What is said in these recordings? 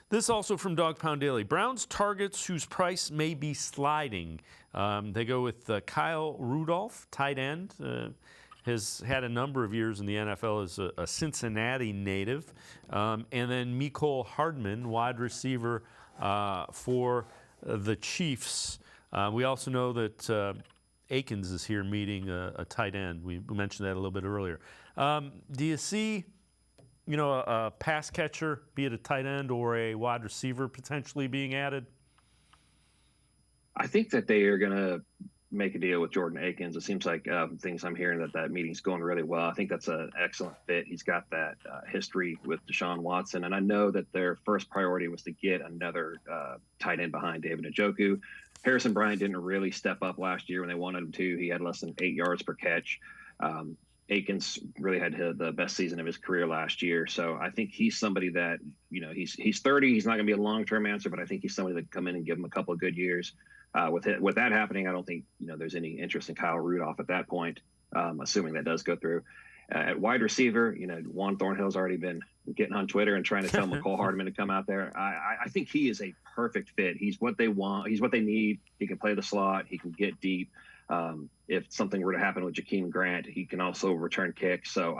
This also from Dog Pound Daily. Browns targets whose price may be sliding. They go with Kyle Rudolph, tight end. Has had a number of years in the NFL as a Cincinnati native. And then Mecole Hardman, wide receiver for the Chiefs. We also know that Akins is here meeting a tight end. We mentioned that a little bit earlier. Do you see, a pass catcher, be it a tight end or a wide receiver, potentially being added? I think that they are going to make a deal with Jordan Akins. It seems like things I'm hearing that meeting's going really well. I think that's an excellent fit. He's got that history with Deshaun Watson, and I know that their first priority was to get another tight end behind David Njoku. Harrison Bryant didn't really step up last year when they wanted him to. He had less than 8 yards per catch. Akins really had the best season of his career last year. So I think he's somebody that, he's 30. He's not going to be a long-term answer, but I think he's somebody that can come in and give him a couple of good years. With that happening, I don't think, there's any interest in Kyle Rudolph at that point, assuming that does go through. At wide receiver, Juan Thornhill's already been getting on Twitter and trying to tell Mecole Hardman to come out there. I think he is a perfect fit. He's what they want. He's what they need. He can play the slot. He can get deep. If something were to happen with Jakeem Grant, he can also return kicks. So,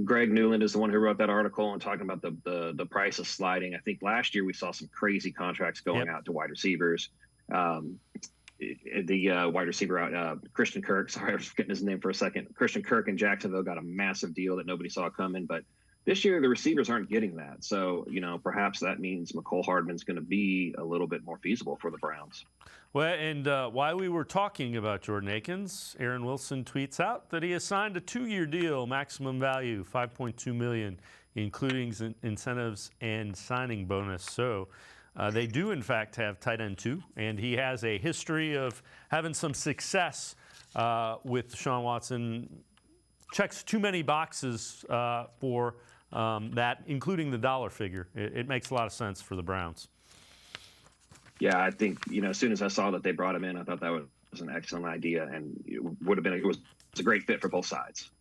Greg Newland is the one who wrote that article and talking about the price of sliding. I think last year we saw some crazy contracts going out to wide receivers. The wide receiver out, Christian Kirk, sorry, I was forgetting his name for a second. Christian Kirk in Jacksonville got a massive deal that nobody saw coming, but this year the receivers aren't getting that. So, perhaps that means Mecole Hardman's going to be a little bit more feasible for the Browns. Well, and while we were talking about Jordan Akins, Aaron Wilson tweets out that he has signed a 2-year deal, maximum value $5.2 million, including incentives and signing bonus. So they do, in fact, have tight end 2, and he has a history of having some success with Deshaun Watson. Checks too many boxes for that, including the dollar figure. It makes a lot of sense for the Browns. Yeah, I think, as soon as I saw that they brought him in, I thought that was an excellent idea, and it was a great fit for both sides.